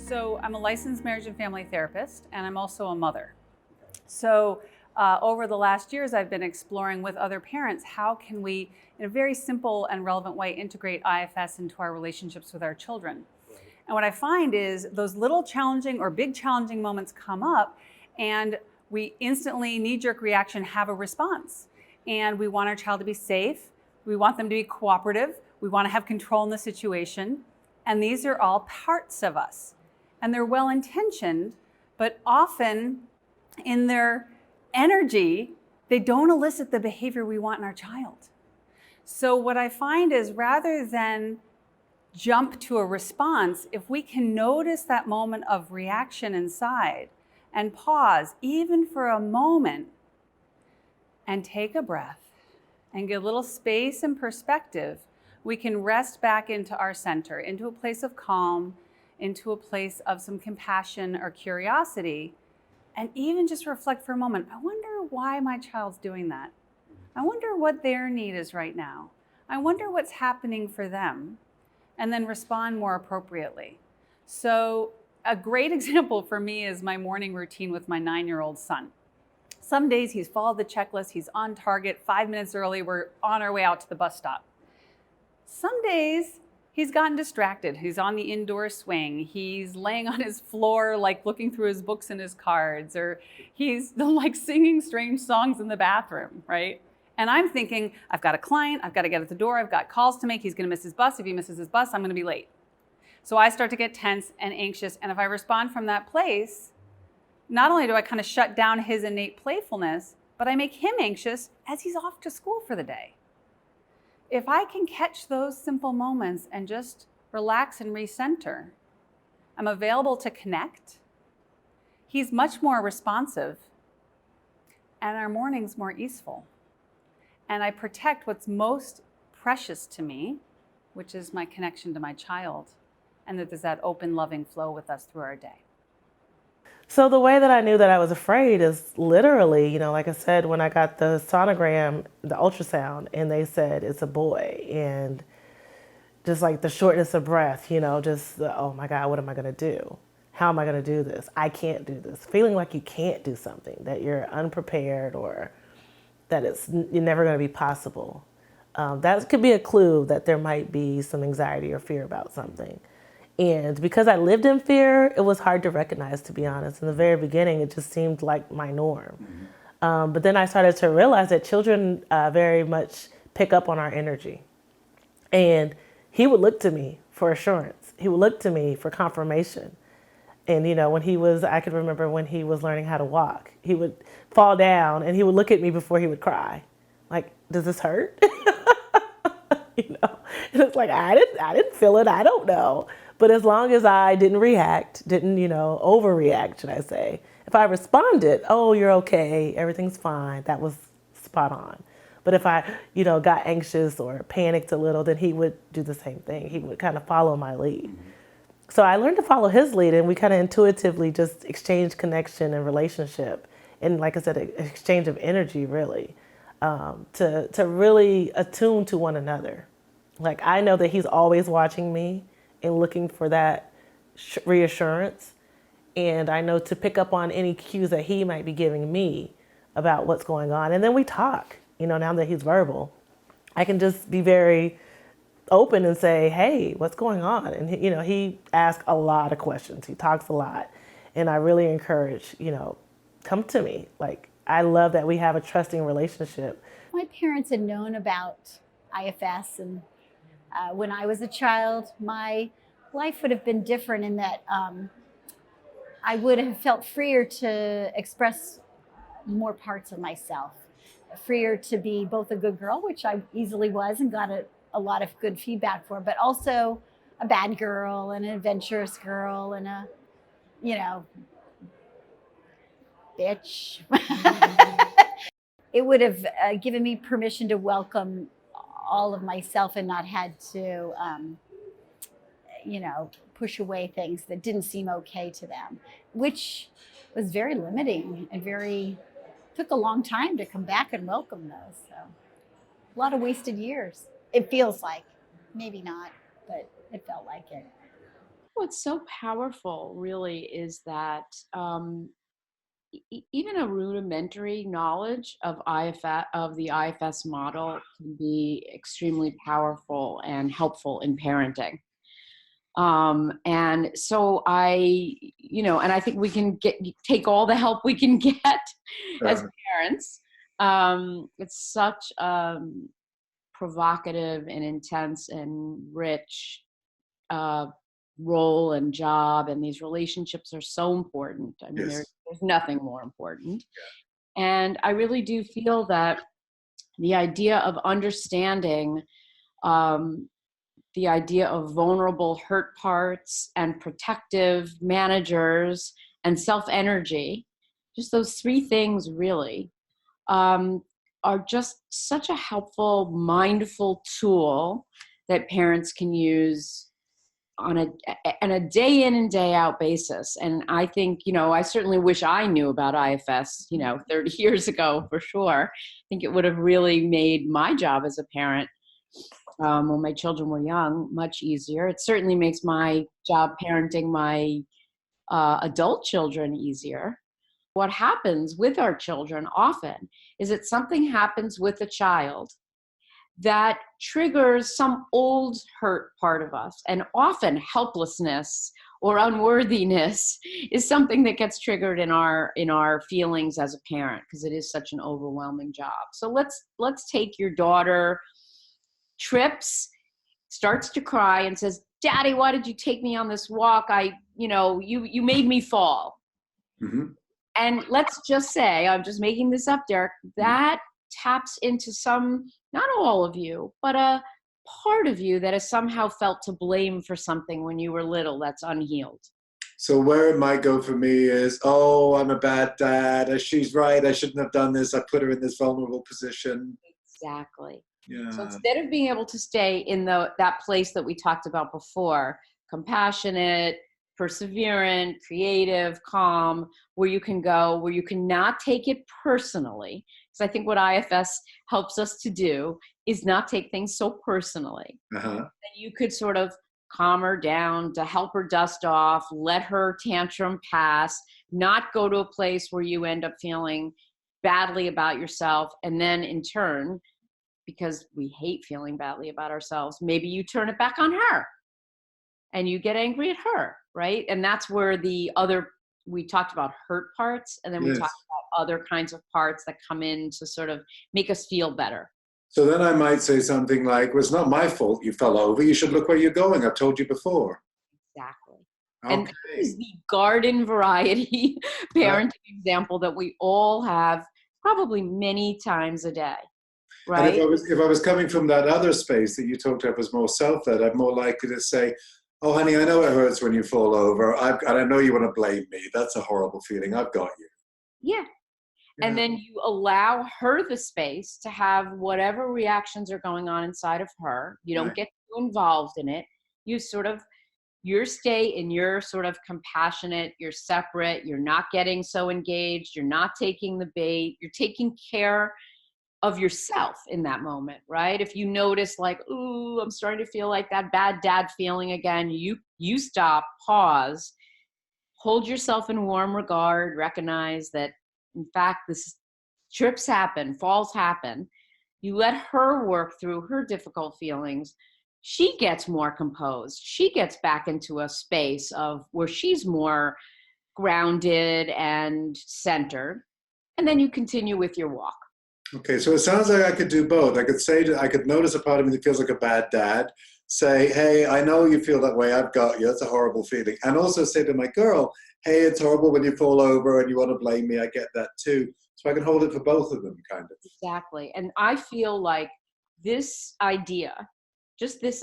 So I'm a licensed marriage and family therapist, and I'm also a mother. So over the last years, I've been exploring with other parents, how can we, in a very simple and relevant way, integrate IFS into our relationships with our children. And what I find is those little challenging or big challenging moments come up, and we instantly, knee-jerk reaction, have a response. And we want our child to be safe. We want them to be cooperative. We want to have control in the situation. And these are all parts of us. And they're well-intentioned, but often in their energy, they don't elicit the behavior we want in our child. So what I find is, rather than jump to a response, if we can notice that moment of reaction inside and pause, even for a moment, and take a breath and get a little space and perspective, we can rest back into our center, into a place of calm, into a place of some compassion or curiosity, and even just reflect for a moment. I wonder why my child's doing that. I wonder what their need is right now. I wonder what's happening for them, and then respond more appropriately. So a great example for me is my morning routine with my 9-year-old son. Some days he's followed the checklist, he's on target, 5 minutes early, we're on our way out to the bus stop. Some days he's gotten distracted. He's on the indoor swing. He's laying on his floor, like looking through his books and his cards, or he's like singing strange songs in the bathroom, right? And I'm thinking, I've got a client, I've got to get at the door, I've got calls to make, he's gonna miss his bus. If he misses his bus, I'm gonna be late. So I start to get tense and anxious, and if I respond from that place, not only do I kind of shut down his innate playfulness, but I make him anxious as he's off to school for the day. If I can catch those simple moments and just relax and recenter, I'm available to connect. He's much more responsive, and our morning's more easeful. And I protect what's most precious to me, which is my connection to my child, and that there's that open, loving flow with us through our day. So the way that I knew that I was afraid is literally, like I said, when I got the sonogram, the ultrasound, and they said it's a boy, and just like the shortness of breath, oh my God, what am I gonna do? How am I gonna do this? I can't do this. Feeling like you can't do something, that you're unprepared, or that you're never gonna be possible. That could be a clue that there might be some anxiety or fear about something. And because I lived in fear, it was hard to recognize, to be honest. In the very beginning, it just seemed like my norm. But then I started to realize that children very much pick up on our energy. And he would look to me for assurance. He would look to me for confirmation. And, I could remember when he was learning how to walk, he would fall down and he would look at me before he would cry. Like, does this hurt? And it's like, I didn't feel it. I don't know. But as long as I didn't react, overreact, should I say, if I responded, oh, you're okay, everything's fine, that was spot on. But if I, got anxious or panicked a little, then he would do the same thing. He would kind of follow my lead. So I learned to follow his lead, and we kind of intuitively just exchanged connection and relationship. And like I said, an exchange of energy, really, to really attune to one another. Like, I know that he's always watching me and looking for that reassurance. And I know to pick up on any cues that he might be giving me about what's going on. And then we talk, now that he's verbal, I can just be very open and say, hey, what's going on? And he asks a lot of questions. He talks a lot. And I really encourage, come to me. Like, I love that we have a trusting relationship. My parents had known about IFS, and when I was a child, my life would have been different in that I would have felt freer to express more parts of myself, freer to be both a good girl, which I easily was and got a lot of good feedback for, but also a bad girl and an adventurous girl and a, bitch. It would have given me permission to welcome all of myself and not had to, push away things that didn't seem okay to them, which was very limiting and took a long time to come back and welcome those. So a lot of wasted years. It feels like, maybe not, but it felt like it. what's so powerful really is that even a rudimentary knowledge of IFS, of the IFS model, can be extremely powerful and helpful in parenting. And so and I think we can take all the help we can get as parents. It's such provocative and intense and rich role and job, and these relationships are so important. I mean, there's nothing more important. And I really do feel that the idea of understanding the idea of vulnerable hurt parts and protective managers and self-energy, just those three things really, are just such a helpful, mindful tool that parents can use on a day in and day out basis. And I think, I certainly wish I knew about IFS, 30 years ago for sure. I think it would have really made my job as a parent when my children were young much easier. It certainly makes my job parenting my adult children easier. What happens with our children often is that something happens with a child that triggers some old hurt part of us. And often helplessness or unworthiness is something that gets triggered in our feelings as a parent, because it is such an overwhelming job. So let's take your daughter trips, starts to cry and says, "Daddy, why did you take me on this walk? You made me fall." Mm-hmm. And let's just say, I'm just making this up, Derek, that taps into some, not all of you, but a part of you that has somehow felt to blame for something when you were little that's unhealed. So where it might go for me is, oh, I'm a bad dad. She's right. I shouldn't have done this. I put her in this vulnerable position. Exactly. Yeah. So instead of being able to stay in that place that we talked about before, compassionate, perseverant, creative, calm, where you can go, where you can not take it personally. Because I think what IFS helps us to do is not take things so personally. Uh-huh. And you could sort of calm her down, to help her dust off, let her tantrum pass, not go to a place where you end up feeling badly about yourself. And then in turn, because we hate feeling badly about ourselves, maybe you turn it back on her and you get angry at her, right? And that's where we talked about hurt parts, and then we talked about other kinds of parts that come in to sort of make us feel better. So then I might say something like, well, it's not my fault you fell over. You should look where you're going. I've told you before. Exactly. Okay. And this is the garden variety parenting example that we all have probably many times a day. Right. And if I was coming from that other space that you talked about as more self-led, I'm more likely to say, "Oh, honey, I know it hurts when you fall over. And I know you want to blame me. That's a horrible feeling. I've got you." Yeah. And then you allow her the space to have whatever reactions are going on inside of her. You don't get too involved in it. You stay in your sort of compassionate, you're separate, you're not getting so engaged, you're not taking the bait, you're taking care of yourself in that moment, right? If you notice like, ooh, I'm starting to feel like that bad dad feeling again, you stop, pause, hold yourself in warm regard, recognize that in fact, trips happen, falls happen. You let her work through her difficult feelings. She gets more composed. She gets back into a space of where she's more grounded and centered. And then you continue with your walk. Okay, so it sounds like I could do both. I could notice a part of me that feels like a bad dad, say, "Hey, I know you feel that way. I've got you. That's a horrible feeling." And also say to my girl, "Hey, it's horrible when you fall over and you want to blame me. I get that too." So I can hold it for both of them, kind of. Exactly. And I feel like this idea, just this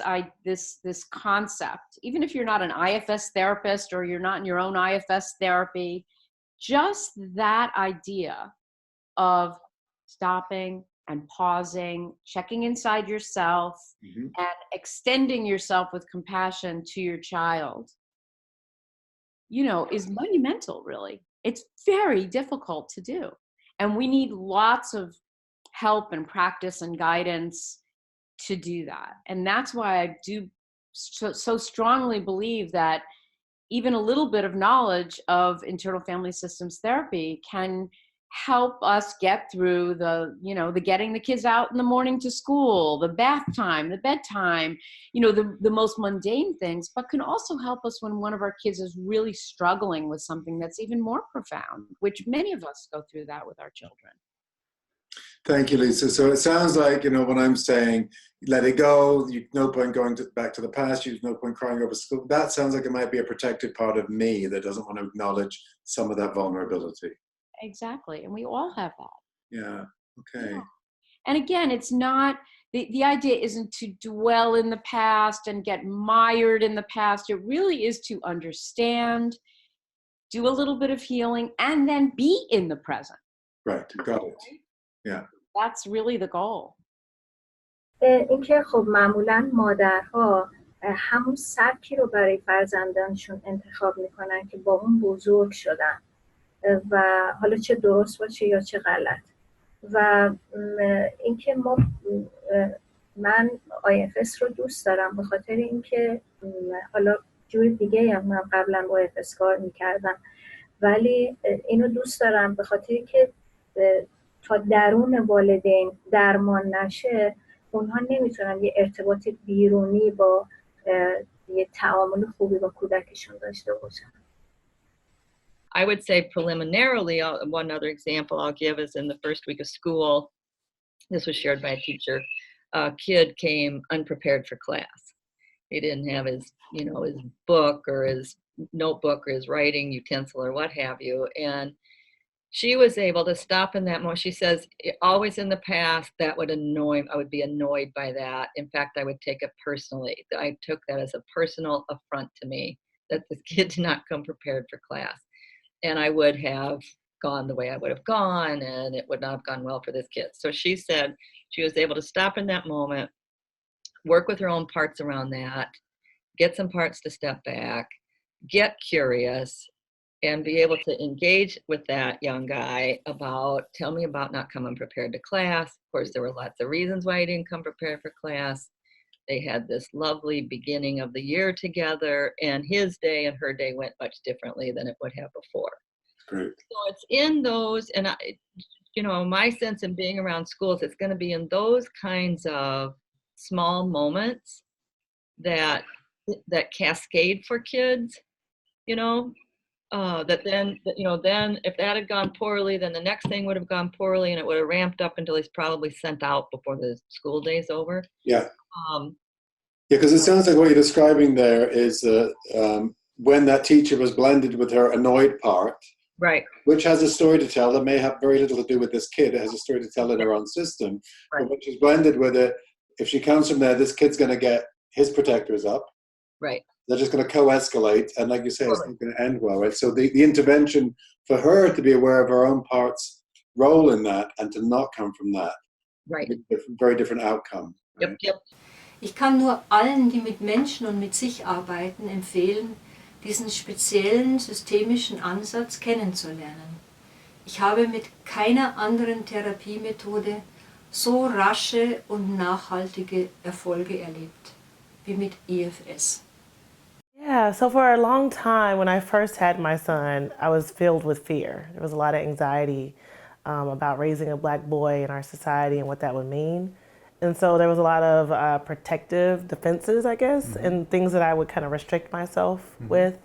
concept, even if you're not an IFS therapist or you're not in your own IFS therapy, just that idea of stopping and pausing, checking inside yourself, and extending yourself with compassion to your child, is monumental, really. It's very difficult to do. And we need lots of help and practice and guidance to do that. And that's why I do so strongly believe that even a little bit of knowledge of internal family systems therapy can help us get through the getting the kids out in the morning to school, the bath time, the bedtime, the most mundane things, but can also help us when one of our kids is really struggling with something that's even more profound, which many of us go through that with our children. Thank you, Lisa. So it sounds like, when I'm saying, let it go, no point going back to the past, there's no point crying over school, that sounds like it might be a protected part of me that doesn't want to acknowledge some of that vulnerability. Exactly. And we all have that. Yeah. Okay. Yeah. And again, it's not, the idea isn't to dwell in the past and get mired in the past. It really is to understand, do a little bit of healing, and then be in the present. Right. Got it. Yeah. That's really the goal. اینکه خب معمولا مادرها همون سبکی رو برای فرزندانشون انتخاب میکنن که با اون بزرگ شدن و حالا چه درست باشه یا چه غلط. و اینکه من IFS رو دوست دارم به خاطر اینکه حالا جور دیگه هم من قبلا با IFS کار میکردم، ولی اینو دوست دارم به خاطر که تا درون والدین درمان نشه، اونها نمیتونن یه ارتباط بیرونی با یه تعامل خوبی با کودکشون داشته باشن. I would say preliminarily, one other example I'll give is in the first week of school, this was shared by a teacher, a kid came unprepared for class. He didn't have his book or his notebook or his writing utensil or what have you. And she was able to stop in that moment. She says, always in the past, that would annoy me. I would be annoyed by that. In fact, I would take it personally. I took that as a personal affront to me that this kid did not come prepared for class. And I would have gone the way I would have gone, and it would not have gone well for this kid. So she said she was able to stop in that moment, work with her own parts around that, get some parts to step back, get curious, and be able to engage with that young guy about, tell me about not coming prepared to class. Of course, there were lots of reasons why he didn't come prepared for class. They had this lovely beginning of the year together, and his day and her day went much differently than it would have before. Great. So it's in those, and my sense in being around schools, it's going to be in those kinds of small moments that cascade for kids, that then if that had gone poorly, then the next thing would have gone poorly, and it would have ramped up until he's probably sent out before the school day's over. Yeah. Because it sounds like what you're describing there is when that teacher was blended with her annoyed part, right, which has a story to tell that may have very little to do with this kid. It has a story to tell in her own system. Right. But when she's blended with it, if she comes from there, this kid's going to get his protectors up. Right. They're just going to co-escalate, and like you say, it's not going to end well, right? So the intervention for her to be aware of her own part's role in that and to not come from that, right, very different outcome. Right? Yep. Ich kann nur allen, die mit Menschen und mit sich arbeiten, empfehlen, diesen speziellen systemischen Ansatz kennenzulernen. Ich habe mit keiner anderen Therapiemethode so rasche und nachhaltige Erfolge erlebt wie mit IFS. Yeah, so for a long time, when I first had my son, I was filled with fear. There was a lot of anxiety about raising a Black boy in our society and what that would mean. And so there was a lot of protective defenses, I guess, mm-hmm. and things that I would kind of restrict myself mm-hmm. with.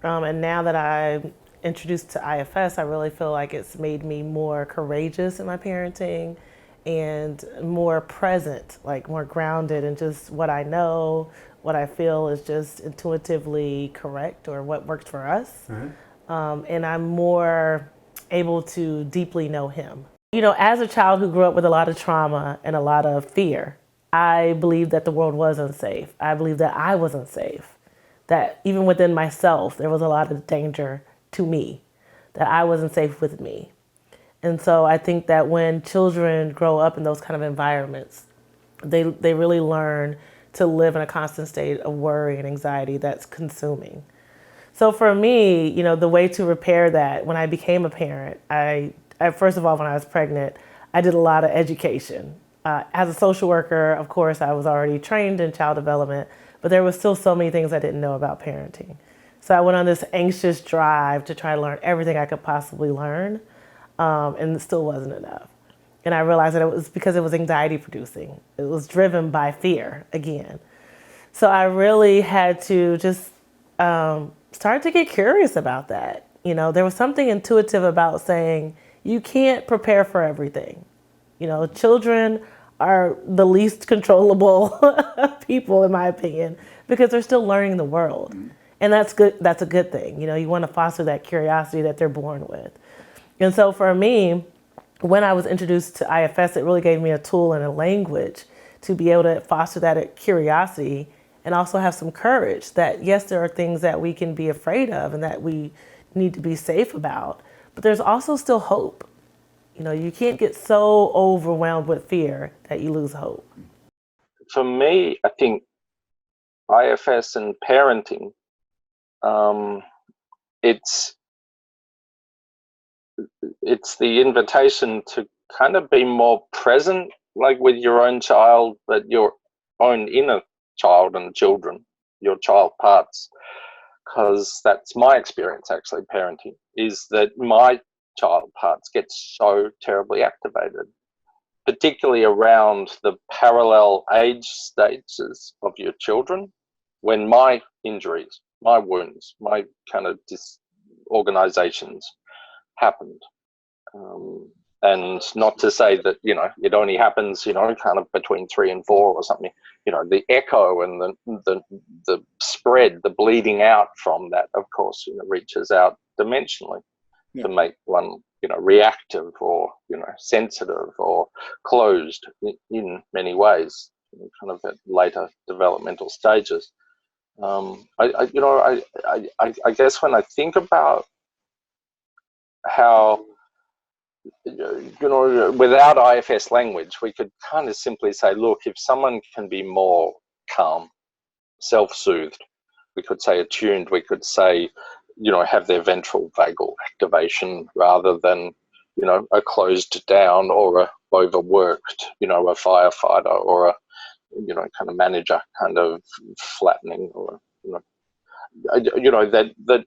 And now that I'm introduced to IFS, I really feel like it's made me more courageous in my parenting and more present, like more grounded in just what I know, what I feel is just intuitively correct or what worked for us. Mm-hmm. And I'm more able to deeply know him. As a child who grew up with a lot of trauma and a lot of fear, I believed that the world was unsafe. I believed that I was unsafe, that even within myself, there was a lot of danger to me, that I wasn't safe with me. And so I think that when children grow up in those kind of environments, they really learn to live in a constant state of worry and anxiety that's consuming. So for me, the way to repair that, when I became a parent, I first of all, when I was pregnant, I did a lot of education. As a social worker, of course, I was already trained in child development, but there was still so many things I didn't know about parenting. So I went on this anxious drive to try to learn everything I could possibly learn, and it still wasn't enough. And I realized that it was because it was anxiety producing. It was driven by fear again. So I really had to just start to get curious about that. You know, there was something intuitive about saying you can't prepare for everything. You know, children are the least controllable people, in my opinion, because they're still learning the world. And that's good. That's a good thing. You know, you want to foster that curiosity that they're born with. And so for me, when I was introduced to IFS, it really gave me a tool and a language to be able to foster that curiosity and also have some courage that, yes, there are things that we can be afraid of and that we need to be safe about, but there's also still hope. You know, you can't get so overwhelmed with fear that you lose hope. For me, I think IFS and parenting, it's the invitation to kind of be more present, like with your own child, but your own inner child and children, your child parts, because that's my experience actually parenting, is that my child parts get so terribly activated, particularly around the parallel age stages of your children, when my injuries, my wounds, my kind of disorganizations happened. And not to say that, you know, it only happens, you know, kind of between 3 and 4 or something. You know, the echo and the spread, the bleeding out from that, of course, you know, reaches out dimensionally to make one, you know, reactive or, you know, sensitive or closed in many ways, kind of at later developmental stages. I guess when I think about how, you know, without IFS language, we could kind of simply say, look, if someone can be more calm, self-soothed, we could say attuned, we could say, you know, have their ventral vagal activation rather than, you know, a closed down or a overworked, you know, a firefighter or a, you know, kind of manager kind of flattening, or, you know, that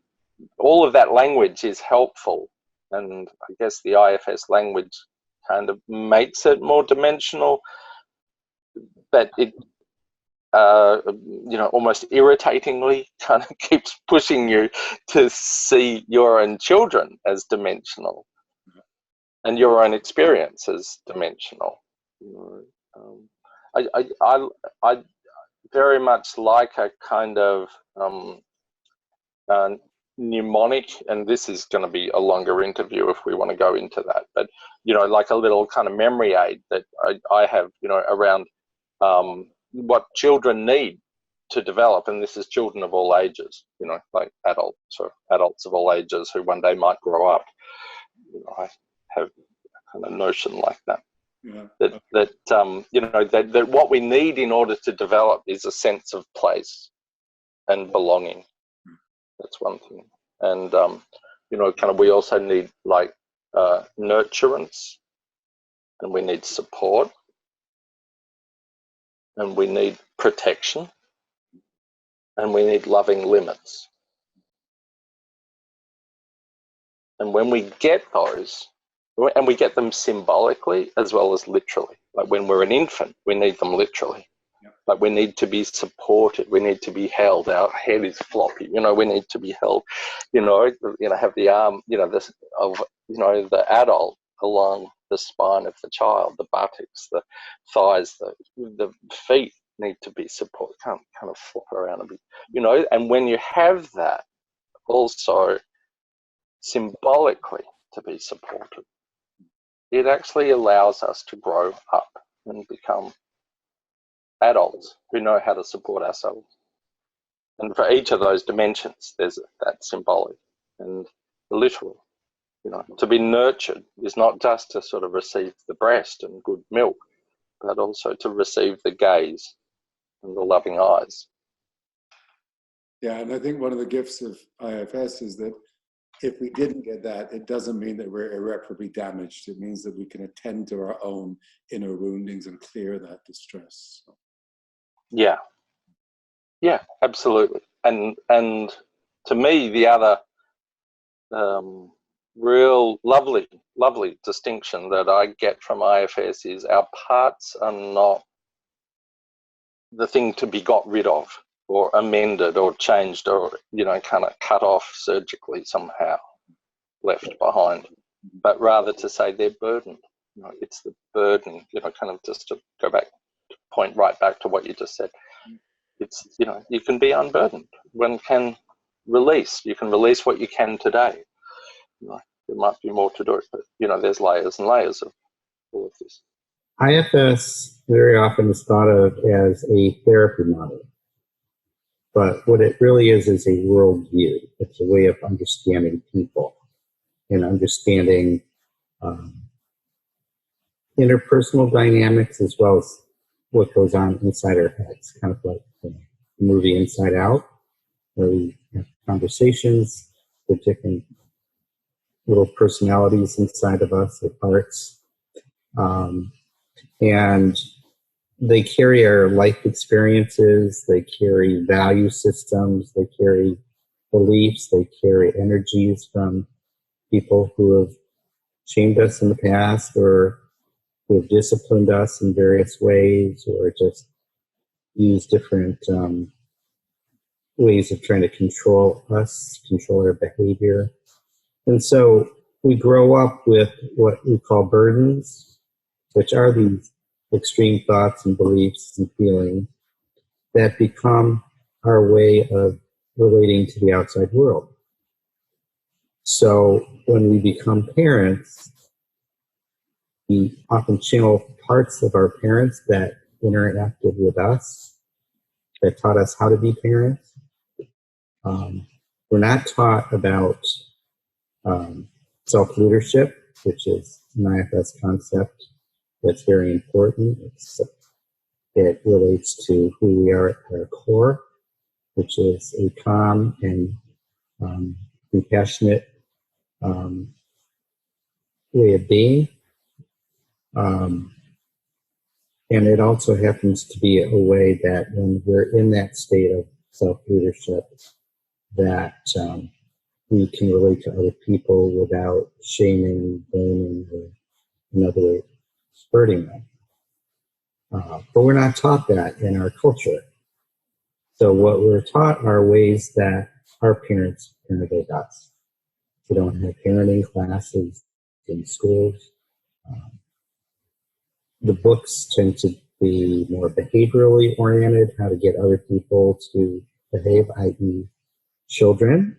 all of that language is helpful. And I guess the IFS language kind of makes it more dimensional, but it, you know, almost irritatingly kind of keeps pushing you to see your own children as dimensional and your own experience as dimensional. You know, I very much like a kind of mnemonic, and this is going to be a longer interview if we want to go into that, but, you know, like a little kind of memory aid that I have, you know, around what children need to develop, and this is children of all ages, you know, like adults or adults of all ages who one day might grow up. You know, I have a kind of notion like that. Yeah. That you know, that what we need in order to develop is a sense of place and belonging. That's one thing. And you know, kind of, we also need like nurturance, and we need support, and we need protection, and we need loving limits. And when we get those, and we get them symbolically as well as literally, like when we're an infant, we need them literally. Yep. Like we need to be supported, we need to be held, our head is floppy, you know, we need to be held, you know, have the arm, you know, this of, you know, the adult along the spine of the child, the buttocks, the thighs, the feet need to be supported, can't kind of flop around a bit, you know. And when you have that also symbolically to be supported, it actually allows us to grow up and become adults who know how to support ourselves. And for each of those dimensions, there's that symbolic and the literal. You know, to be nurtured is not just to sort of receive the breast and good milk, but also to receive the gaze and the loving eyes. Yeah, and I think one of the gifts of IFS is that if we didn't get that, it doesn't mean that we're irreparably damaged. It means that we can attend to our own inner woundings and clear that distress. Yeah, absolutely. And to me, the other real lovely distinction that I get from IFS is our parts are not the thing to be got rid of or amended or changed or, you know, kind of cut off surgically somehow, left behind, but rather to say they're burdened. You know, it's the burden, you know, kind of just to go back, point right back to what you just said. It's, you know, you can be unburdened. One can release. You can release what you can today. You know, there might be more to do it, but, you know, there's layers and layers of all of this. IFS very often is thought of as a therapy model, but what it really is a worldview. It's a way of understanding people and understanding interpersonal dynamics as well as what goes on inside our heads, kind of like the movie Inside Out, where we have conversations with different little personalities inside of us, or parts. And they carry our life experiences, they carry value systems, they carry beliefs, they carry energies from people who have shamed us in the past or who have disciplined us in various ways or just used different ways of trying to control us, control our behavior. And so we grow up with what we call burdens, which are these extreme thoughts and beliefs and feelings that become our way of relating to the outside world. So when we become parents, we often channel parts of our parents that interacted with us, that taught us how to be parents. We're not taught about self-leadership, which is an IFS concept that's very important. It relates to who we are at our core, which is a calm and compassionate way of being. And it also happens to be a way that when we're in that state of self-leadership, that we can relate to other people without shaming, blaming, or another way hurting them. But we're not taught that in our culture. So what we're taught are ways that our parents parented us. We don't have parenting classes in schools. The books tend to be more behaviorally oriented, how to get other people to behave, i.e. children,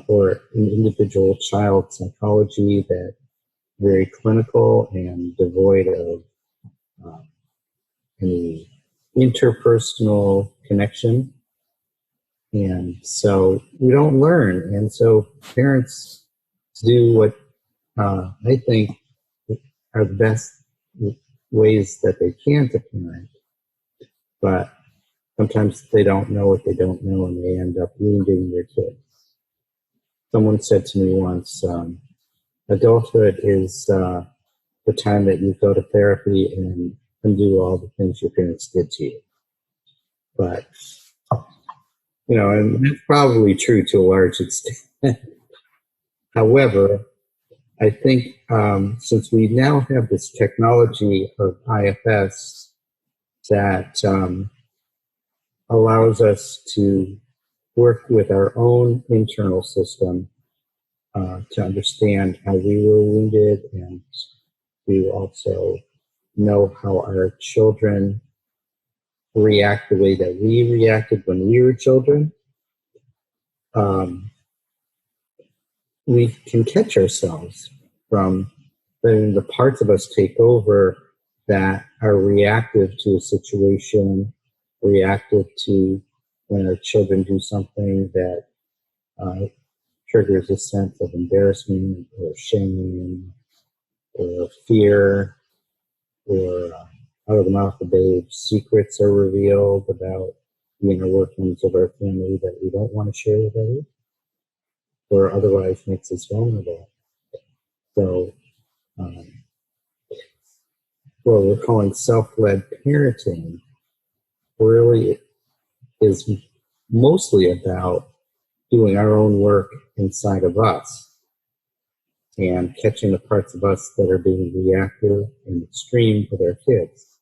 or an individual child psychology that very clinical and devoid of any interpersonal connection. And so we don't learn. And so parents do what I think are the best ways that they can to parent. But sometimes they don't know what they don't know and they end up wounding their kids. Someone said to me once, adulthood is the time that you go to therapy and undo all the things your parents did to you. But, you know, and that's probably true to a large extent. However, I think since we now have this technology of IFS that allows us to work with our own internal system to understand how we were wounded and to also know how our children react the way that we reacted when we were children, we can catch ourselves from letting the parts of us take over that are reactive to a situation, reactive to when our children do something that triggers a sense of embarrassment or shame or fear, or out of the mouth of babes, secrets are revealed about the inner workings of our family that we don't want to share with others, or otherwise makes us vulnerable. So, what we're calling self-led parenting really is mostly about doing our own work inside of us and catching the parts of us that are being reactive and extreme with our kids.